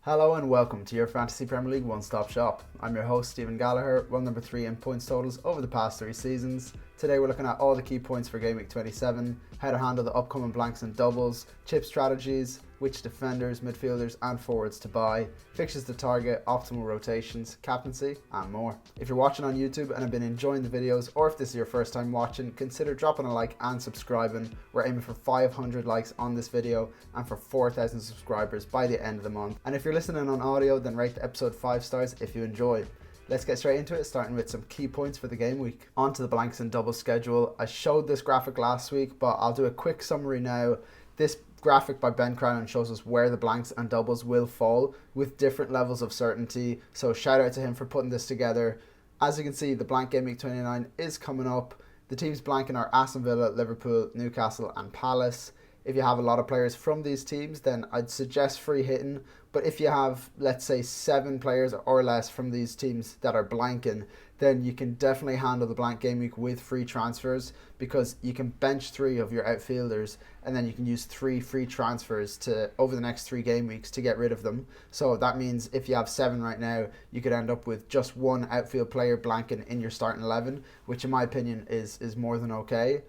Hello and welcome to your Fantasy Premier League one-stop shop. I'm your host Stephen Gallagher, role number 3 in points totals over the past 3 seasons. Today we're looking at all the key points for Gameweek 27, how to handle the upcoming blanks and doubles, chip strategies, which defenders, midfielders and forwards to buy, fixtures to target, optimal rotations, captaincy and more. If you're watching on YouTube and have been enjoying the videos, or if this is your first time watching, consider dropping a like and subscribing. We're aiming for 500 likes on this video and for 4,000 subscribers by the end of the month. And if you're listening on audio, then rate the episode 5 stars if you enjoyed. Let's get straight into it, starting with some key points for the game week. On to the blanks and doubles schedule. I showed this graphic last week, but I'll do a quick summary now. This graphic by Ben Cronin shows us where the blanks and doubles will fall with different levels of certainty. So shout out to him for putting this together. As you can see, the blank game week 29 is coming up. The teams blanking are Aston Villa, Liverpool, Newcastle and Palace. If you have a lot of players from these teams, then I'd suggest free hitting. But if you have, let's say, 7 players or less from these teams that are blanking, then you can definitely handle the blank game week with free transfers, because you can bench 3 of your outfielders and then you can use 3 free transfers to over the next 3 game weeks to get rid of them. So that means if you have 7 right now, you could end up with just 1 outfield player blanking in your starting 11, which in my opinion is more than okay.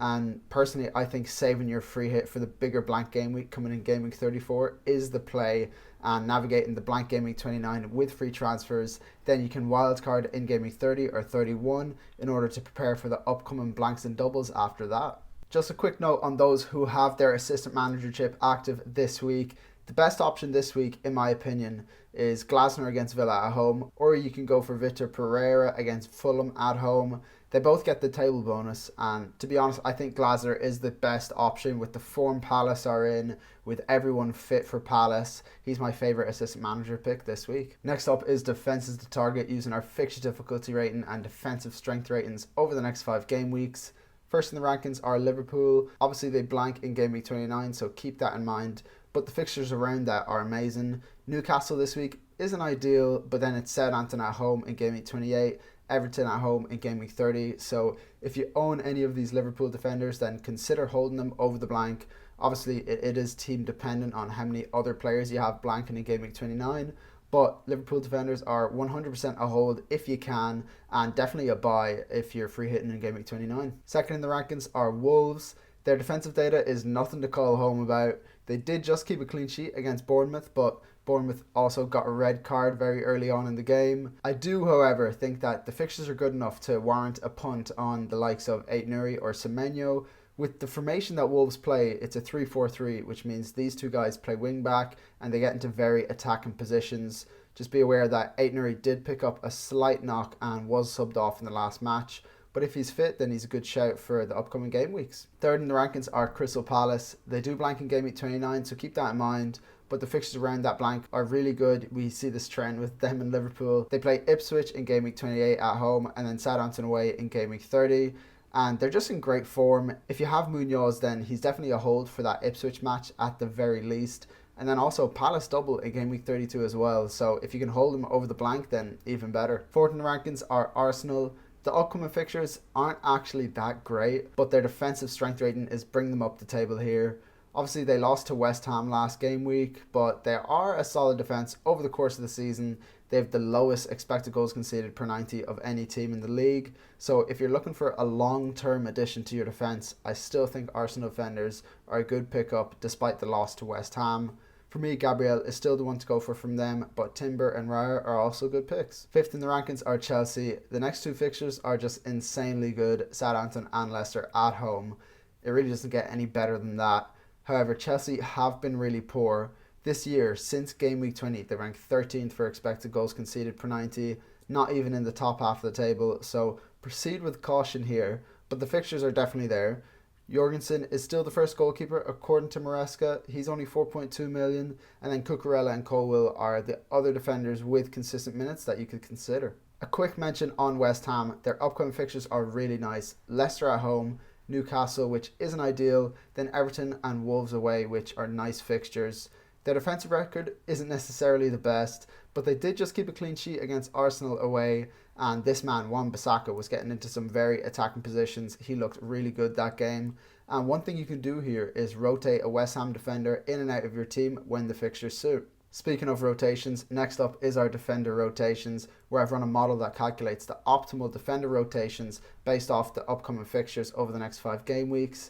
And personally, I think saving your free hit for the bigger blank game week coming in game week 34 is the play, and navigating the blank game week 29 with free transfers. Then you can wildcard in game week 30 or 31 in order to prepare for the upcoming blanks and doubles after that. Just a quick note on those who have their assistant manager chip active this week. The best option this week, in my opinion, is Glasner against Villa at home, or you can go for Vitor Pereira against Fulham at home. They both get the table bonus, and to be honest, I think Glasner is the best option with the form Palace are in, with everyone fit for Palace. He's my favourite assistant manager pick this week. Next up is defences to target using our fixture difficulty rating and defensive strength ratings over the next 5 game weeks. First in the rankings are Liverpool. Obviously they blank in game week 29, so keep that in mind, but the fixtures around that are amazing. Newcastle this week isn't ideal, but then it's Southampton at home in game week 28, Everton at home in game week 30. So if you own any of these Liverpool defenders, then consider holding them over the blank. Obviously it is team dependent on how many other players you have blanking in game week 29, but Liverpool defenders are 100% a hold if you can, and definitely a buy if you're free hitting in game week 29. Second in the rankings are Wolves. Their defensive data is nothing to call home about. They did just keep a clean sheet against Bournemouth, but Bournemouth also got a red card very early on in the game. I do, however, think that the fixtures are good enough to warrant a punt on the likes of Aït-Nouri or Semenyo. With the formation that Wolves play, it's a 3-4-3, which means these 2 guys play wing back and they get into very attacking positions. Just be aware that Aït-Nouri did pick up a slight knock and was subbed off in the last match, but if he's fit, then he's a good shout for the upcoming game weeks. Third in the rankings are Crystal Palace. They do blank in game week 29, so keep that in mind, but the fixtures around that blank are really good. We see this trend with them in Liverpool. They play Ipswich in game week 28 at home and then Southampton away in game week 30. And they're just in great form. If you have Munoz, then he's definitely a hold for that Ipswich match at the very least. And then also Palace double in game week 32 as well. So if you can hold him over the blank, then even better. Fourth in the rankings are Arsenal. The upcoming fixtures aren't actually that great, but their defensive strength rating is bringing them up the table here. Obviously they lost to West Ham last game week, but they are a solid defence over the course of the season. They have the lowest expected goals conceded per 90 of any team in the league. So if you're looking for a long-term addition to your defence, I still think Arsenal defenders are a good pickup despite the loss to West Ham. For me, Gabriel is still the one to go for from them, but Timber and Raya are also good picks. Fifth in the rankings are Chelsea. The next 2 fixtures are just insanely good, Southampton and Leicester at home. It really doesn't get any better than that. However, Chelsea have been really poor. This year, since game week 20, they rank 13th for expected goals conceded per 90, not even in the top half of the table, so proceed with caution here, but the fixtures are definitely there. Jorgensen is still the first goalkeeper according to Maresca. He's only 4.2 million, and then Cucurella and Colwill are the other defenders with consistent minutes that you could consider. A quick mention on West Ham. Their upcoming fixtures are really nice. Leicester at home, Newcastle, which isn't ideal, then Everton and Wolves away, which are nice fixtures. Their defensive record isn't necessarily the best, but they did just keep a clean sheet against Arsenal away, and this man, Wan-Bissaka, was getting into some very attacking positions. He looked really good that game. And one thing you can do here is rotate a West Ham defender in and out of your team when the fixtures suit. Speaking of rotations, next up is our defender rotations, where I've run a model that calculates the optimal defender rotations based off the upcoming fixtures over the next 5 game weeks.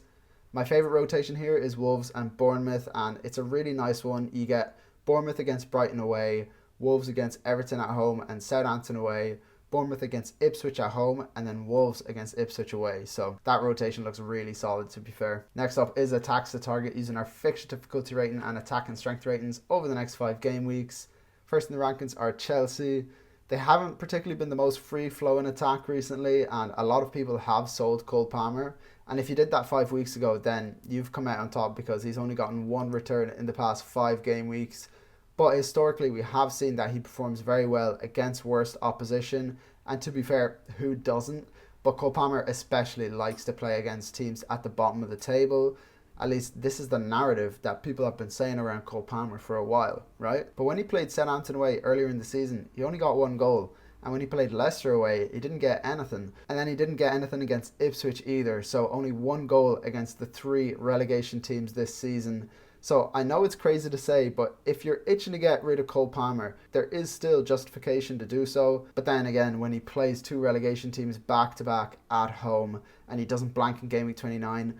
My favourite rotation here is Wolves and Bournemouth, and it's a really nice one. You get Bournemouth against Brighton away, Wolves against Everton at home and Southampton away, Bournemouth against Ipswich at home, and then Wolves against Ipswich away. So that rotation looks really solid, to be fair. Next up is attacks to target using our fixture difficulty rating and attack and strength ratings over the next 5 game weeks. First in the rankings are Chelsea. They haven't particularly been the most free-flowing attack recently, and a lot of people have sold Cole Palmer. And if you did that 5 weeks ago, then you've come out on top because he's only gotten 1 return in the past 5 game weeks. But historically, we have seen that he performs very well against worst opposition. And to be fair, who doesn't? But Cole Palmer especially likes to play against teams at the bottom of the table. At least this is the narrative that people have been saying around Cole Palmer for a while, right? But when he played Southampton away earlier in the season, he only got 1 goal. And when he played Leicester away, he didn't get anything. And then he didn't get anything against Ipswich either. So only 1 goal against the 3 relegation teams this season. So I know it's crazy to say, but if you're itching to get rid of Cole Palmer, there is still justification to do so. But then again, when he plays 2 relegation teams back to back at home and he doesn't blank in game week 29,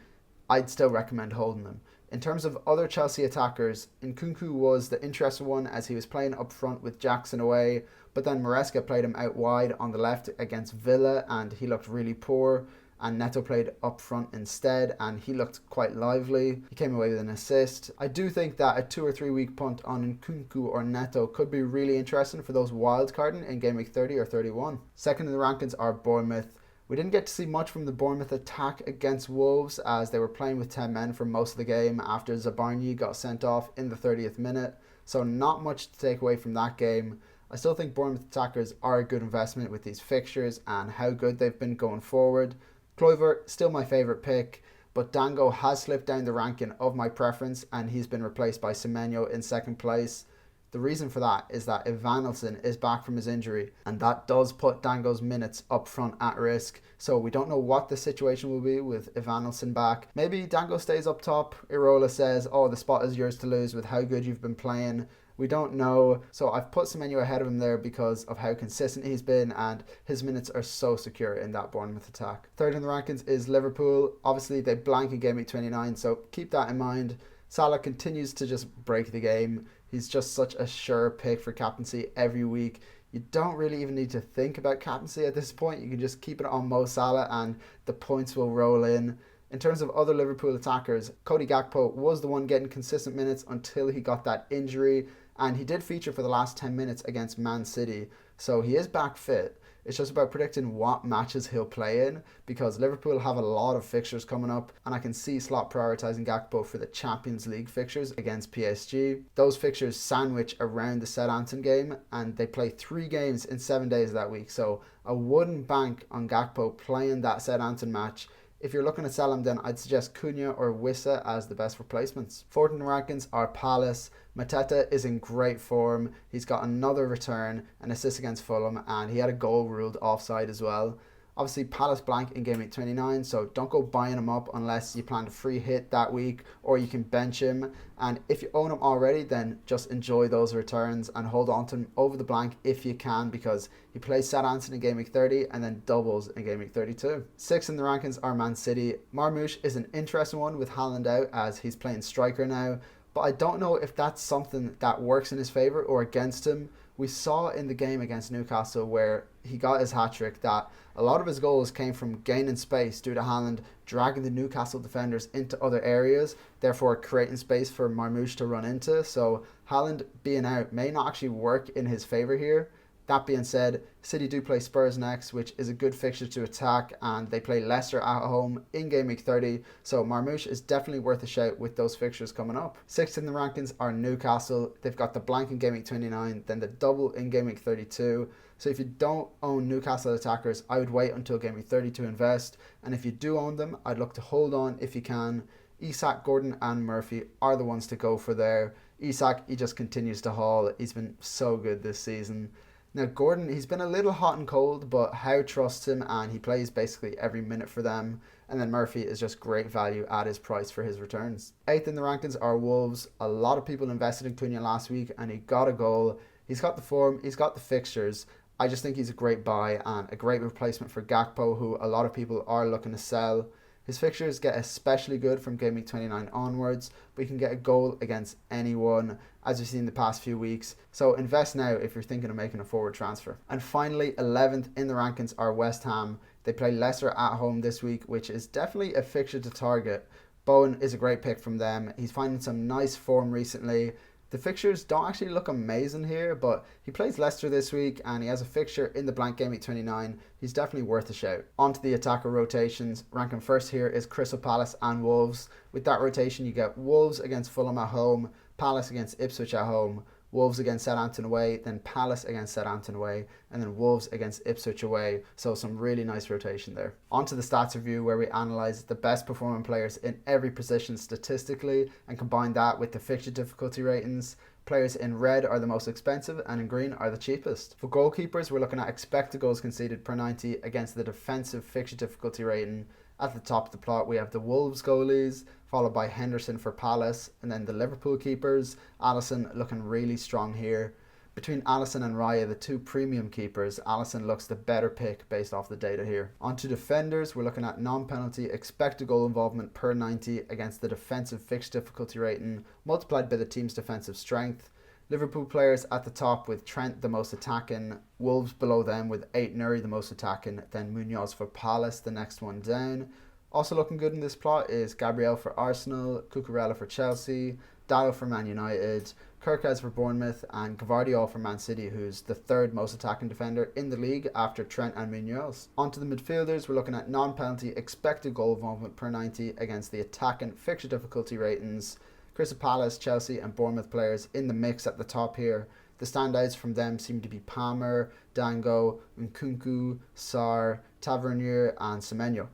I'd still recommend holding them. In terms of other Chelsea attackers, Nkunku was the interesting one as he was playing up front with Jackson away, but then Maresca played him out wide on the left against Villa and he looked really poor. And Neto played up front instead and he looked quite lively. He came away with an assist. I do think that a 2 or 3 week punt on Nkunku or Neto could be really interesting for those wildcarding in game week 30 or 31. Second in the rankings are Bournemouth. We didn't get to see much from the Bournemouth attack against Wolves as they were playing with 10 men for most of the game after Zabarnyi got sent off in the 30th minute. So not much to take away from that game. I still think Bournemouth attackers are a good investment with these fixtures and how good they've been going forward. Kluivert, still my favourite pick, but Dango has slipped down the ranking of my preference and he's been replaced by Semenyo in 2nd place. The reason for that is that Evanilson is back from his injury and that does put Dango's minutes up front at risk. So we don't know what the situation will be with Evanilson back. Maybe Dango stays up top. Irola says, oh, the spot is yours to lose with how good you've been playing. We don't know. So I've put Semenyo ahead of him there because of how consistent he's been and his minutes are so secure in that Bournemouth attack. Third in the rankings is Liverpool. Obviously they blank in game week 29, so keep that in mind. Salah continues to just break the game. He's just such a sure pick for captaincy every week. You don't really even need to think about captaincy at this point. You can just keep it on Mo Salah and the points will roll in. In terms of other Liverpool attackers, Cody Gakpo was the one getting consistent minutes until he got that injury. And he did feature for the last 10 minutes against Man City. So he is back fit. It's just about predicting what matches he'll play in because Liverpool have a lot of fixtures coming up and I can see Slot prioritising Gakpo for the Champions League fixtures against PSG. Those fixtures sandwich around the Southampton game and they play 3 games in 7 days that week. So I wouldn't bank on Gakpo playing that Southampton match. If you're looking to sell him, then I'd suggest Cunha or Wissa as the best replacements. Fourth in the rankings are Palace. Mateta is in great form. He's got another return, an assist against Fulham, and he had a goal ruled offside as well. Obviously, Palace blank in game week 29, so don't go buying him up unless you plan to free hit that week or you can bench him. And if you own him already, then just enjoy those returns and hold on to him over the blank if you can because he plays Southampton in game week 30 and then doubles in game week 32. Sixth in the rankings are Man City. Marmoush is an interesting one with Haaland out as he's playing striker now, but I don't know if that's something that works in his favour or against him. We saw in the game against Newcastle where he got his hat-trick that a lot of his goals came from gaining space due to Haaland dragging the Newcastle defenders into other areas, therefore creating space for Marmoush to run into. So Haaland being out may not actually work in his favour here. That being said, City do play Spurs next, which is a good fixture to attack, and they play Leicester at home in game week 30, so Marmoush is definitely worth a shout with those fixtures coming up. Sixth in the rankings are Newcastle. They've got the blank in game week 29, then the double in game week 32. So if you don't own Newcastle attackers, I would wait until game week 30 to invest, and if you do own them, I'd look to hold on if you can. Isak, Gordon and Murphy are the ones to go for there. Isak, he just continues to haul. He's been so good this season. Now Gordon, he's been a little hot and cold, but Howe trusts him and he plays basically every minute for them. and then Murphy is just great value at his price for his returns. 8th in the rankings are Wolves. A lot of people invested in Cunha last week and he got a goal. He's got the form, he's got the fixtures. I just think he's a great buy and a great replacement for Gakpo, who a lot of people are looking to sell. His fixtures get especially good from Game Week 29 onwards, but you can get a goal against anyone, as we've seen the past few weeks. So invest now if you're thinking of making a forward transfer. And finally, 11th in the rankings are West Ham. They play Leicester at home this week, which is definitely a fixture to target. Bowen is a great pick from them. He's finding some nice form recently. The fixtures don't actually look amazing here, but he plays Leicester this week and he has a fixture in the blank Game Week 29. He's definitely worth a shout. On to the attacker rotations. Ranking first here is Crystal Palace and Wolves. With that rotation, you get Wolves against Fulham at home, Palace against Ipswich at home, Wolves against Southampton away, then Palace against Southampton away, and then Wolves against Ipswich away. So some really nice rotation there. On to the stats review, where we analyse the best performing players in every position statistically and combine that with the fixture difficulty ratings. Players in red are the most expensive and in green are the cheapest. For goalkeepers, we're looking at expected goals conceded per 90 against the defensive fixture difficulty rating. At the top of the plot, we have the Wolves goalies, followed by Henderson for Palace, and then the Liverpool keepers. Alisson looking really strong here. Between Alisson and Raya, the two premium keepers, Alisson looks the better pick based off the data here. On to defenders, we're looking at non-penalty expected goal involvement per 90 against the defensive fixture difficulty rating, multiplied by the team's defensive strength. Liverpool players at the top with Trent the most attacking, Wolves below them with Aït-Nouri the most attacking, then Munoz for Palace the next one down. Also looking good in this plot is Gabriel for Arsenal, Cucurella for Chelsea, Dalot for Man United, Kirkaz for Bournemouth, and Gvardiol for Man City, who's the third most attacking defender in the league after Trent and Munoz. On to the midfielders, we're looking at non-penalty expected goal involvement per 90 against the attacking fixture difficulty ratings. Crystal Palace, Chelsea and Bournemouth players in the mix at the top here. The standouts from them seem to be Palmer, Dango, Nkunku, Sarr, Tavernier and Semenyo.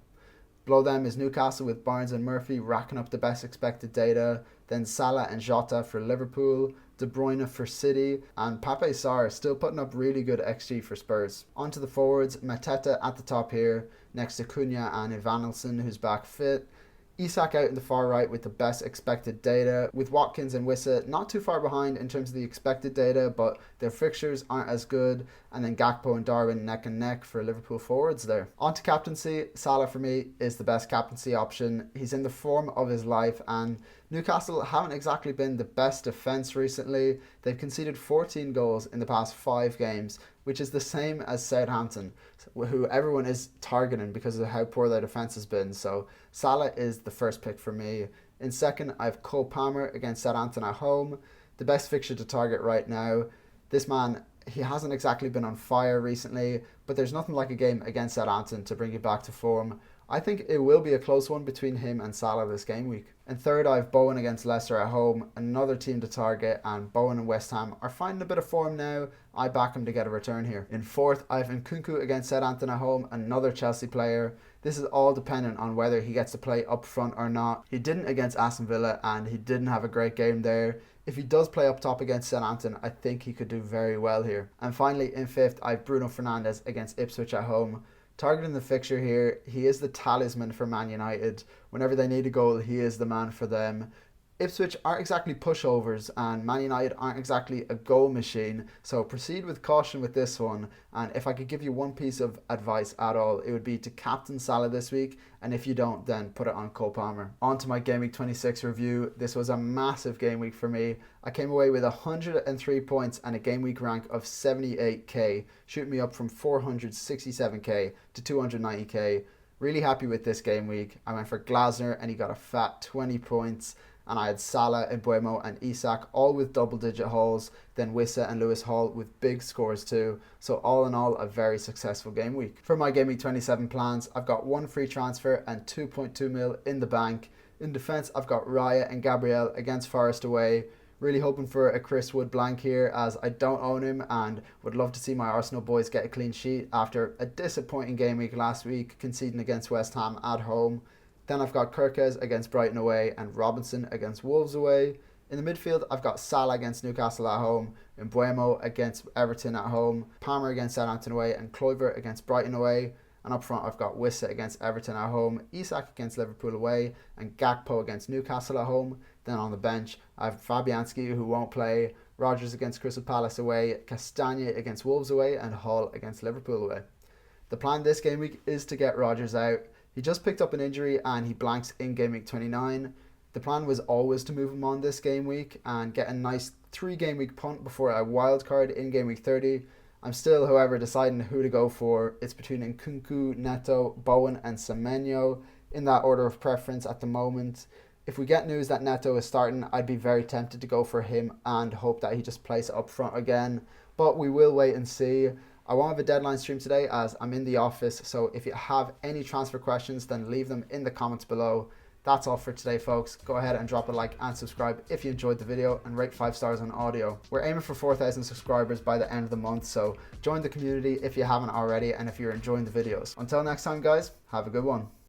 Below them is Newcastle with Barnes and Murphy racking up the best expected data, then Salah and Jota for Liverpool, De Bruyne for City, and Pape Sarr still putting up really good XG for Spurs. On to the forwards, Mateta at the top here, next to Cunha and Evanilson, who's back fit. Isak out in the far right with the best expected data, with Watkins and Wissa not too far behind in terms of the expected data, but their fixtures aren't as good, and then Gakpo and Darwin neck and neck for Liverpool forwards there. On to captaincy, Salah for me is the best captaincy option. He's in the form of his life, and Newcastle haven't exactly been the best defence recently. They've conceded 14 goals in the past 5 games, which is the same as Southampton, who everyone is targeting because of how poor their defence has been. So Salah is the first pick for me. In second, I have Cole Palmer against Southampton at home. The best fixture to target right now. This man, he hasn't exactly been on fire recently, but there's nothing like a game against Southampton to bring you back to form. I think it will be a close one between him and Salah this game week. And third, I have Bowen against Leicester at home, another team to target, and Bowen and West Ham are finding a bit of form now. I back him to get a return here. In fourth, I have Nkunku against Southampton at home, another Chelsea player. This is all dependent on whether he gets to play up front or not. He didn't against Aston Villa and he didn't have a great game there. If he does play up top against Southampton, I think he could do very well here. And finally, in fifth, I have Bruno Fernandes against Ipswich at home. Targeting the fixture here, he is the talisman for Man United. Whenever they need a goal, he is the man for them. Ipswich aren't exactly pushovers and Man United aren't exactly a goal machine, so proceed with caution with this one. And if I could give you one piece of advice at all, it would be to captain Salah this week, and if you don't, then put it on Cole Palmer. On to my Game Week 26 review. This was a massive game week for me. I came away with 103 points and a game week rank of 78k, shooting me up from 467k to 290k. Really happy with this game week. I went for Glasner and he got a fat 20 points. And I had Salah, Mbeumo and Isak all with double-digit hauls, then Wissa and Lewis Hall with big scores too. So all in all, a very successful game week. For my Game Week 27 plans, I've got 1 free transfer and 2.2 mil in the bank. In defence, I've got Raya and Gabriel against Forest away. Really hoping for a Chris Wood blank here, as I don't own him and would love to see my Arsenal boys get a clean sheet after a disappointing game week last week, conceding against West Ham at home. Then I've got Kirkez against Brighton away and Robinson against Wolves away. In the midfield, I've got Salah against Newcastle at home, Mbeumo against Everton at home, Palmer against Southampton away, and Kluivert against Brighton away. And up front, I've got Wissa against Everton at home, Isak against Liverpool away, and Gakpo against Newcastle at home. Then on the bench, I have Fabianski, who won't play, Rodgers against Crystal Palace away, Castagne against Wolves away, and Hull against Liverpool away. The plan this game week is to get Rodgers out. He just picked up an injury and he blanks in game week 29. The plan was always to move him on this game week and get a nice 3-game week punt before a wild card in game week 30. I'm still, however, deciding who to go for. It's between Nkunku, Neto, Bowen and Semenyo in that order of preference at the moment. If we get news that Neto is starting, I'd be very tempted to go for him and hope that he just plays up front again. But we will wait and see. I won't have a deadline stream today as I'm in the office, so if you have any transfer questions, then leave them in the comments below. That's all for today, folks. Go ahead and drop a like and subscribe if you enjoyed the video, and rate 5 stars on audio. We're aiming for 4,000 subscribers by the end of the month, so join the community if you haven't already and if you're enjoying the videos. Until next time, guys, have a good one.